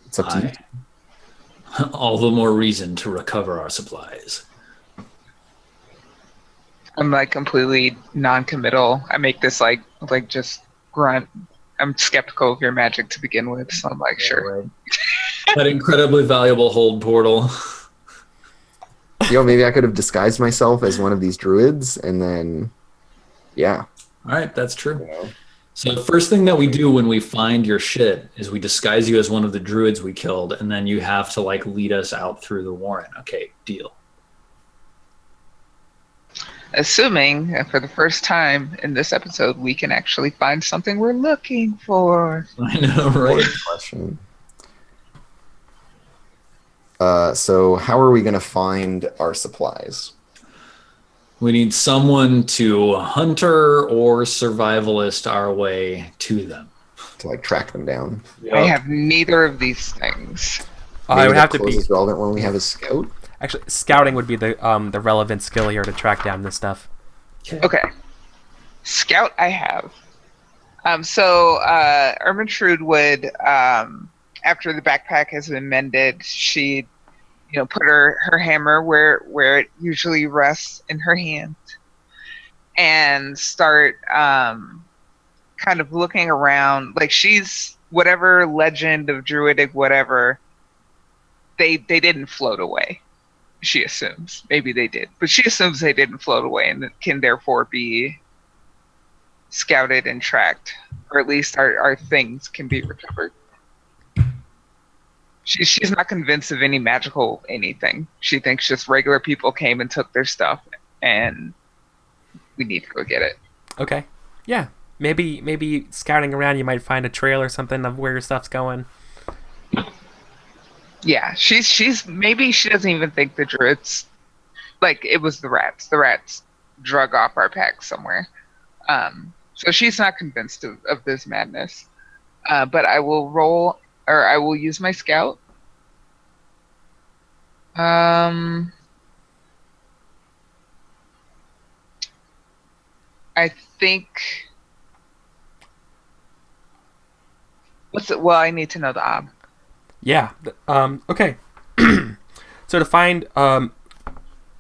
It's up to you. Aye. All the more reason to recover our supplies. I'm like completely non-committal. I make this like just grunt. I'm skeptical of your magic to begin with, so I'm like, sure. Right. That incredibly valuable hold portal. Maybe I could have disguised myself as one of these druids, and then, yeah. All right, that's true. You know. So the first thing that we do when we find your shit is we disguise you as one of the druids we killed, and then you have to like lead us out through the warren. Okay, deal. Assuming that for the first time in this episode, we can actually find something we're looking for. I know, right? Good question. So how are we going to find our supplies? We need someone to hunter or survivalist our way to them. To like track them down? I have neither of these things. I Maybe would the have to be. closest relevant one we have is scout. Actually, scouting would be the relevant skill here to track down this stuff. Okay. Scout I have. So Ermentrude would, after the backpack has been mended, she'd put her hammer where it usually rests in her hand and start kind of looking around. Like she's whatever legend of druidic whatever, they didn't float away. She assumes. Maybe they did. But she assumes they didn't float away and can therefore be scouted and tracked. Or at least our things can be recovered. She's not convinced of any magical anything. She thinks just regular people came and took their stuff, and we need to go get it. Okay. Yeah. Maybe scouting around, you might find a trail or something of where your stuff's going. Yeah, she's maybe she doesn't even think the druids, like, it was the rats. The rats drug off our pack somewhere. So she's not convinced of this madness. But I will roll, or I will use my scout. I think. What's it? Well, I need to know the ob. Yeah. Okay. So to find,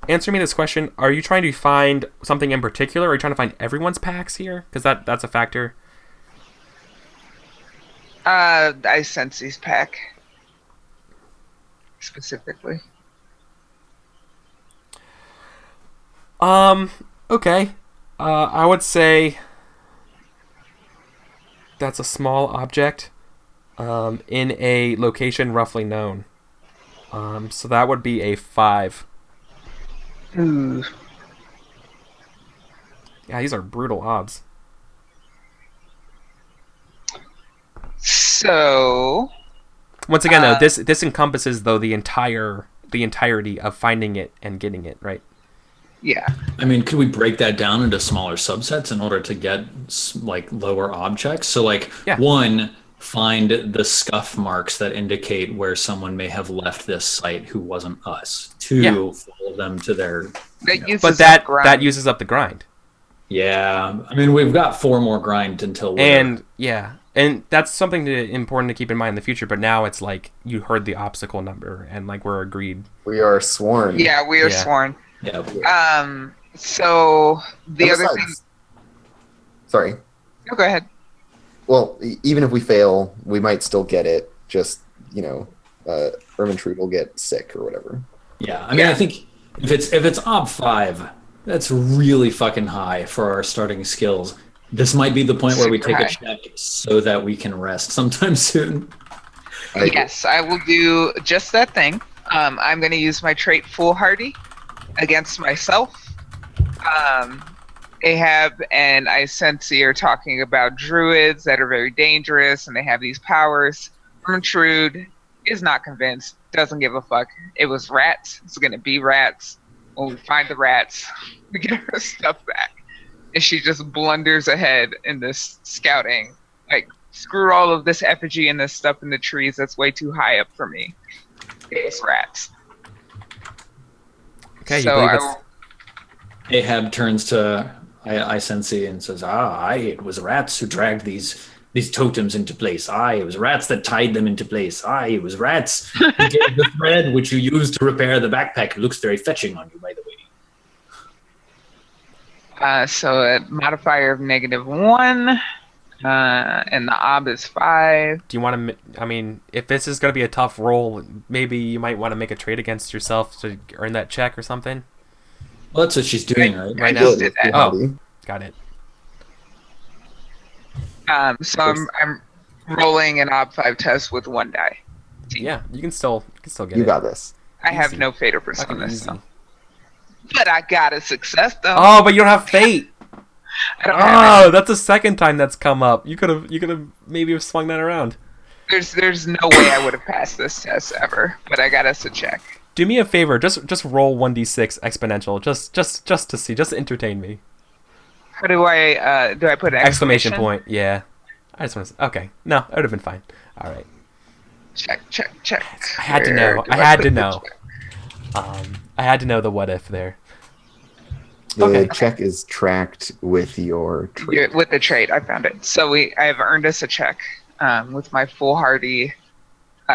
answer me this question: are you trying to find something in particular, or are you trying to find everyone's packs here? Because that's a factor. I sense these pack specifically. Okay. I would say that's a small object in a location roughly known. So that would be a 5. Ooh. Yeah, these are brutal odds. So Once again, though, this encompasses though the entirety of finding it and getting it, right? yeah, I mean, could we break that down into smaller subsets in order to get like lower objects? So like Yeah. 1, find the scuff marks that indicate where someone may have left this site who wasn't us. 2, Yeah. follow them to their. that uses But up that grind. uses up the grind. Yeah, I mean we've got 4 more grind until. And yeah, and that's something important to keep in mind in the future. But now it's like you heard the obstacle number, and like we're agreed. We are sworn. Yeah, we are Yeah. sworn. Yeah. So the And other besides- thing. Sorry. No, go ahead. Well, even if we fail, we might still get it. Just, Ermintrude will get sick or whatever. Yeah, I mean, Yeah. I think if it's ob 5, that's really fucking high for our starting skills. This might be the point where we Super take a high. check so that we can rest sometime soon. Yes, I will do just that thing. I'm going to use my trait Foolhardy against myself. Ahab and Isensi are talking about druids that are very dangerous and they have these powers. Ermintrude is not convinced, doesn't give a fuck. It was rats. It's going to be rats. When we find the rats, we get her stuff back. And she just blunders ahead in this scouting. Like, screw all of this effigy and this stuff in the trees. That's way too high up for me. It was rats. Okay, you So believe I it's will- Ahab turns to Isensi and says, it was rats who dragged these totems into place. It was rats that tied them into place. It was rats who gave the thread which you used to repair the backpack. It looks very fetching on you, by the way. So a modifier of -1, and the ob is 5. Do you want to? I mean, if this is going to be a tough roll, maybe you might want to make a trade against yourself to earn that check or something. Well, that's what she's doing, right? Right I now? just did that. Oh. Got it. So I'm rolling an ob 5 test with 1 die. Yeah, you can still get You it. got this. I have Easy. no fate or on Fucking this, easy. so. But I got a success though. Oh, but you don't have fate. I don't have Oh, that's the second time that's come up. You could have maybe have swung that around. There's no way I would have passed this test ever. But I got us a check. Do me a favor, just roll 1d6 exponential, just to see, just to entertain me. How do I put an Exclamation point. Yeah. I just want to. Okay. No, it would have been fine. All right. Check. I had to Where know. do I had put to the know. check? I had to know the what if there. The Okay. check is tracked with your trait. With the trait, I found it. So I've earned us a check with my foolhardy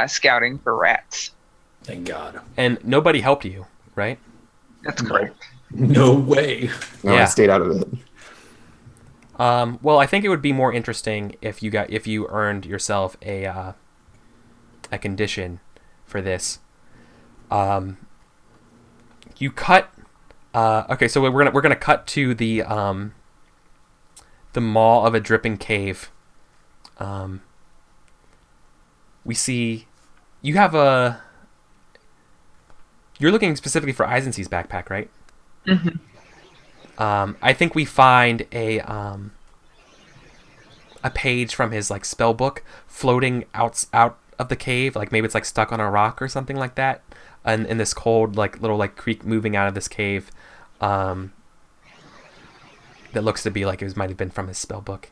scouting for rats. Thank God. And nobody helped you, right? That's correct. No way. No, Yeah. I stayed out of it. Well, I think it would be more interesting if you earned yourself a condition for this. You cut. Okay, so we're gonna cut to the maw of a dripping cave. We see you have a. You're looking specifically for Eisensee's backpack, right? Mm-hmm. I think we find a page from his like spell book floating out of the cave, like maybe it's like stuck on a rock or something like that, and in this cold like little like creek moving out of this cave, that looks to be like it might have been from his spell book.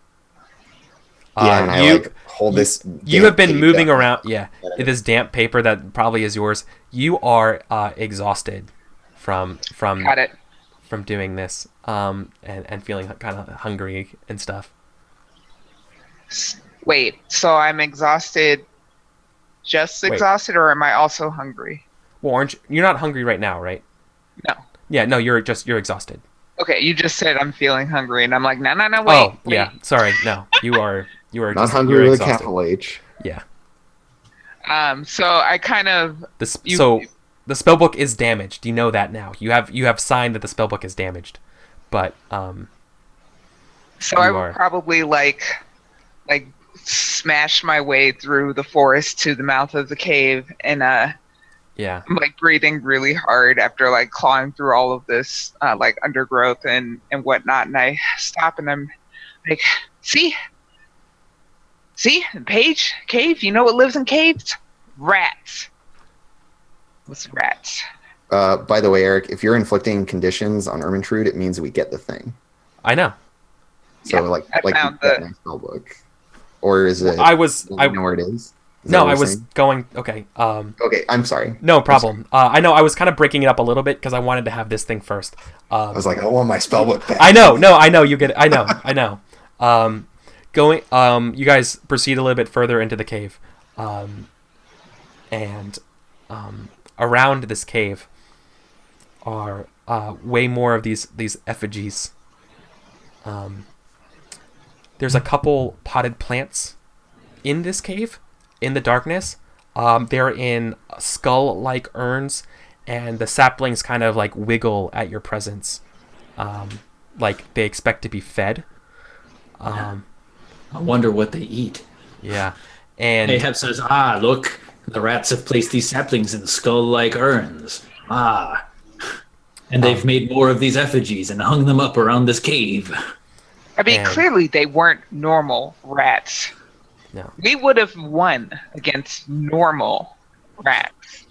Yeah, and I like hold this. You have been damp moving paper. around. Yeah, this damp paper that probably is yours. You are exhausted from Got it. from doing this, and feeling kind of hungry and stuff. Wait, so I'm exhausted, just Wait. exhausted, or am I also hungry? Well, you're not hungry right now, right? No. Yeah, no, you're exhausted. Okay, you just said I'm feeling hungry, and I'm like, no, wait. Oh, wait. yeah. Sorry, no, you are Not just, hungry you're with a exhausted. capital H. Yeah. So I kind of So the spellbook is damaged. You know that now. You have signed that the spellbook is damaged, but so I you would are. probably like smash my way through the forest to the mouth of the cave, and Yeah. I'm like breathing really hard after like clawing through all of this like undergrowth and whatnot, and I stop and I'm like, see, Paige, cave. You know what lives in caves? Rats. What's rats? By the way, Eric, if you're inflicting conditions on Ermintrude, it means we get the thing. I know. So Yeah, like I found you get the- my spell book, or is it? I do you know where it is? Is that No, what I you're was saying? going. Okay. Okay, I'm sorry. No problem. I know I was kind of breaking it up a little bit because I wanted to have this thing first. I was like, I want my spell book back. I know. No, I know. You get it. I know. I know. Going. You guys proceed a little bit further into the cave, and around this cave are way more of these effigies. There's a couple potted plants in this cave, in the darkness. They're in skull-like urns, and the saplings kind of like wiggle at your presence, like they expect to be fed. I wonder what they eat. Yeah, and Ahab says, "Ah, look, the rats have placed these saplings in skull-like urns. Ah, and they've made more of these effigies and hung them up around this cave." I mean, And- clearly they weren't normal rats. no, We would have won against normal rats.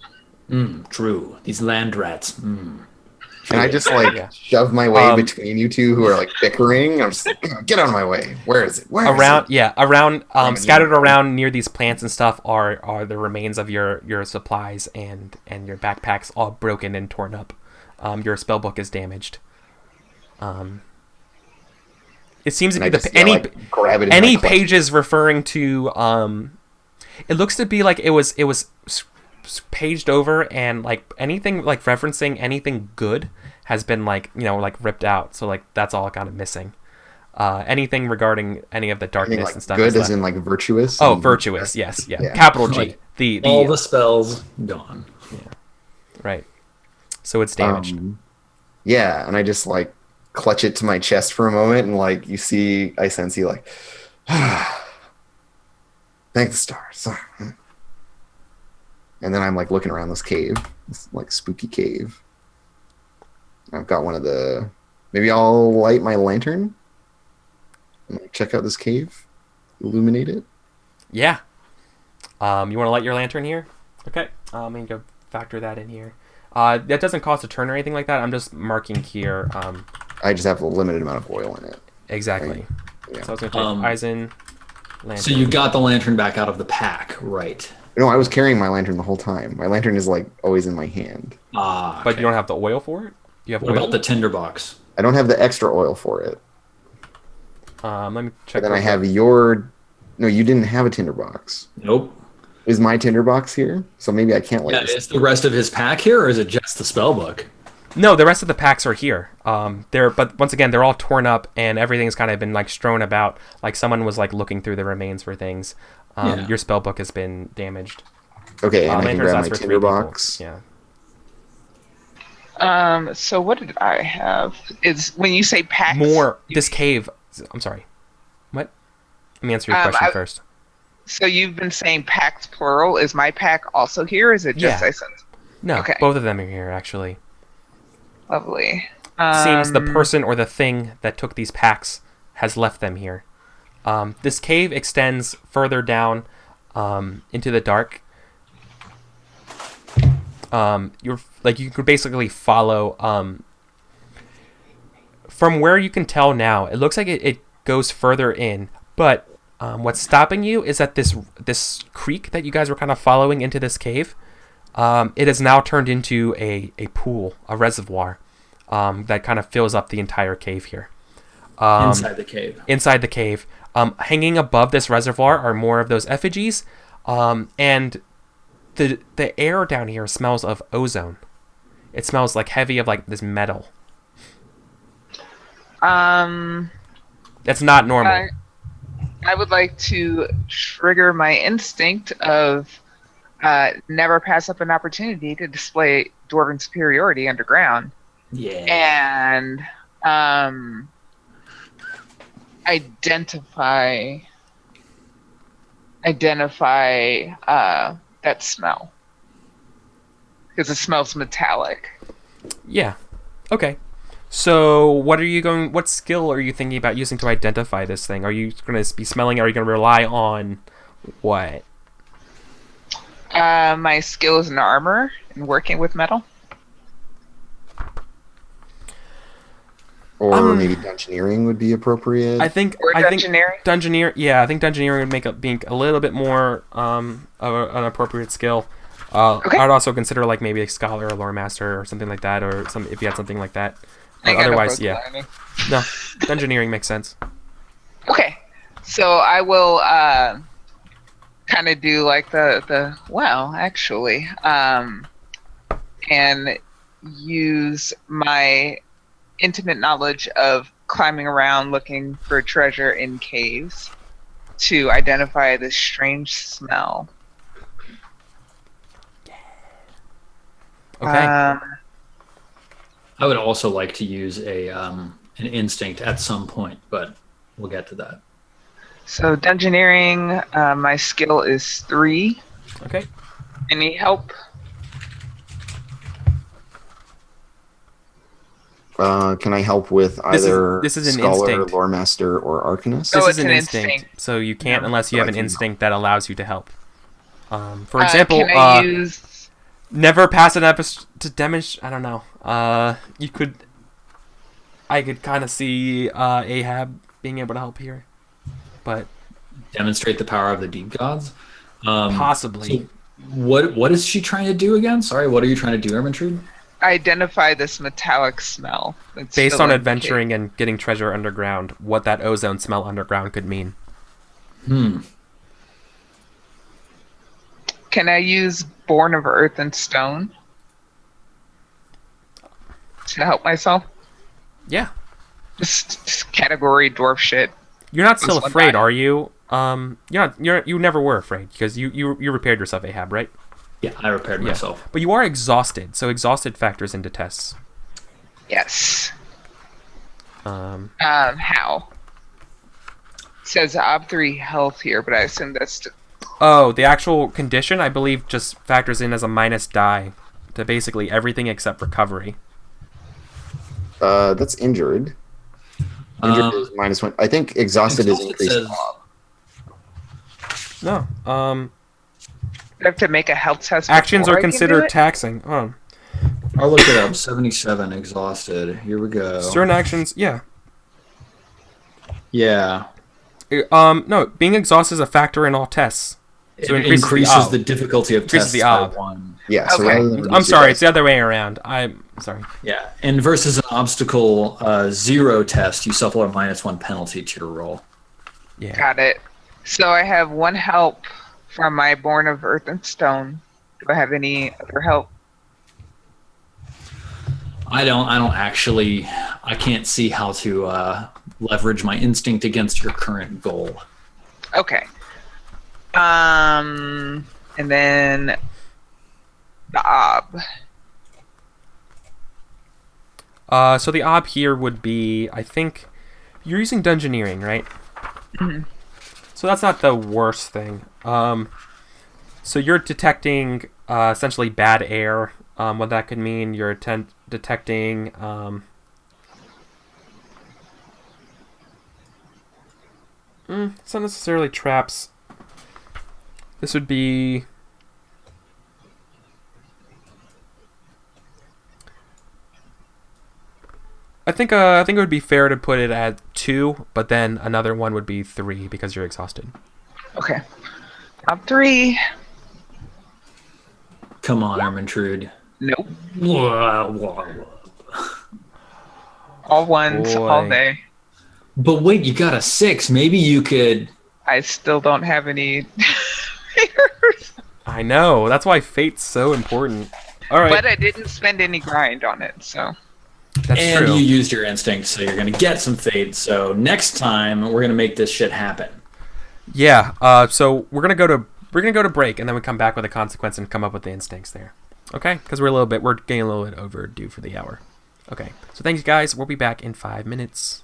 True. These land rats. Can I just like Yeah. shove my way Um, between you two who are like bickering? I'm just like, get out of my way. Where is it? Where is around it? around Around scattered you. around near these plants and stuff are the remains of your supplies and your backpacks all broken and torn up. Your spell book is damaged. It seems to And be I just, yeah, like, grab it in any my clutch. pages referring to it looks to be like it was paged over, and like anything like referencing anything good has been like like ripped out, so like that's all kind of missing. Anything regarding any of the I darkness think, like, and stuff good is as left. in like virtuous. Oh, and- virtuous, yes, yeah. Yeah. Capital G. Like, The All the spells gone. right. So it's damaged. Yeah, and I just like clutch it to my chest for a moment, and like you see, I sense you like, thank the stars. And then I'm like looking around this cave, this like spooky cave. I've got one of the. Maybe I'll light my lantern and like, check out this cave, illuminate it. Yeah. You want to light your lantern here? Okay. I'm going to factor that in here. That doesn't cost a turn or anything like that. I'm just marking here. I just have a limited amount of oil in it. Exactly. Yeah. So I was going to take Eisen, lantern. So you got the lantern back out of the pack, right? No, I was carrying my lantern the whole time. My lantern is like always in my hand. Ah, But okay. you don't have the oil for it? You have What oil? about the tinderbox? I don't have the extra oil for it. Let me check. But then I real have quick. your. No, you didn't have a tinderbox. Nope. Is my tinderbox here? So maybe I can't light Yeah, this. is the rest of his pack here, or is it just the spell book? No, the rest of the packs are here. But once again, they're all torn up, and everything's kind of been like strewn about. Like someone was like looking through the remains for things. Yeah. Your spell book has been damaged. Okay, and I can Lanterns grab last my for 3 people. tinderbox. Yeah. So what did I have? Is when you say packs More. This cave. I'm sorry. What? Let me answer your question I- first. So you've been saying packs plural. Is my pack also here? Is it just Yeah. I sense? No, Okay. both of them are here actually. Lovely. Seems the person or the thing that took these packs has left them here. This cave extends further down into the dark. You could basically follow from where you can tell now. It looks like it goes further in, but what's stopping you is that this creek that you guys were kind of following into this cave, it has now turned into a pool, a reservoir, that kind of fills up the entire cave here. Inside the cave. Inside the cave. Hanging above this reservoir are more of those effigies, and the air down here smells of ozone. It smells like heavy of like this metal. That's not normal. I would like to trigger my instinct of never pass up an opportunity to display dwarven superiority underground. Yeah. And identify that smell, because it smells metallic. Yeah. Okay. So what skill are you thinking about using to identify this thing? Are you going to be smelling it? Are you going to rely on what? My skill is in armor and working with metal. Or maybe dungeoneering would be appropriate. I think dungeoneering. Yeah, I think dungeoneering would make up being a little bit more of an appropriate skill. Okay. I'd also consider like maybe a scholar or lore master or something like that, or some if you had something like that. Otherwise, yeah. No, dungeoneering makes sense. Okay, so I will kind of do like the actually, and use my intimate knowledge of climbing around looking for treasure in caves to identify this strange smell. Okay. I would also like to use an instinct at some point, but we'll get to that. So dungeoneering, my skill is 3. Okay. Any help? Can I help with either this is an scholar, instinct. lore master, or arcanist? This Oh, is it's an an instinct, instinct. so you can't unless you So have I an can instinct that allows you to help. For example, can I use? never pass an episode to Demesne. I don't know. I could kind of see Ahab being able to help here, but Demonstrate the power of the deep gods. possibly. So what is she trying to do again? Sorry, what are you trying to do, Ermentrude? Identify this metallic smell. That's Based still on in the adventuring and getting treasure underground, what that ozone smell underground could mean. cave. Can I use Born of Earth and Stone to help myself? Yeah. Just category dwarf shit. You're not still This one afraid, guy. are you? You never were afraid because you repaired yourself, Ahab, right? Yeah, I repaired Yeah. myself. But you are exhausted, so exhausted factors into tests. Yes. Um, How? It says Ob 3 health here, but I assume that's the actual condition, I believe, just factors in as a minus die to basically everything except recovery. That's injured. Injured is -1. I think exhausted is Exhausted increased. says- No. I have to make a health test. Actions before are I can do considered it? taxing. Oh. I'll look it up. 77 exhausted. Here we go. Certain actions, yeah. Yeah. No, being exhausted is a factor in all tests. So It increases increases the the difficulty of Increases tests the by ob. 1. Yeah, so Okay. rather than I'm reduce sorry, your it's the other way around. I'm sorry. Yeah. And versus an obstacle 0 test, you suffer a -1 penalty to your roll. Yeah. Got it. So I have 1 help from my Born of Earth and Stone. Do I have any other help? I don't actually, I can't see how to leverage my instinct against your current goal. Okay. And then the Ob. So the ob here would be, I think, you're using dungeoneering, right? Mhm. So So that's not the worst thing. So you're detecting essentially bad air. What that could mean, you're detecting it's not necessarily traps. This would be I think it would be fair to put it at 2, but then another one would be 3 because you're exhausted. Okay. Top 3. Come on, Ermintrude. Nope. But All ones, Boy. all day. wait, you got a 6. Maybe you could. I still don't have any. I know. That's why fate's so important. All right. But I didn't spend any grind on it, so. That's And true. you used your instinct, so you're gonna get some fate. So next time we're gonna make this shit happen. Yeah. So we're gonna go to break, and then we come back with a consequence and come up with the instincts there. Okay? Because we're getting a little bit overdue for the hour. Okay. So thanks, guys. We'll be back in 5 minutes.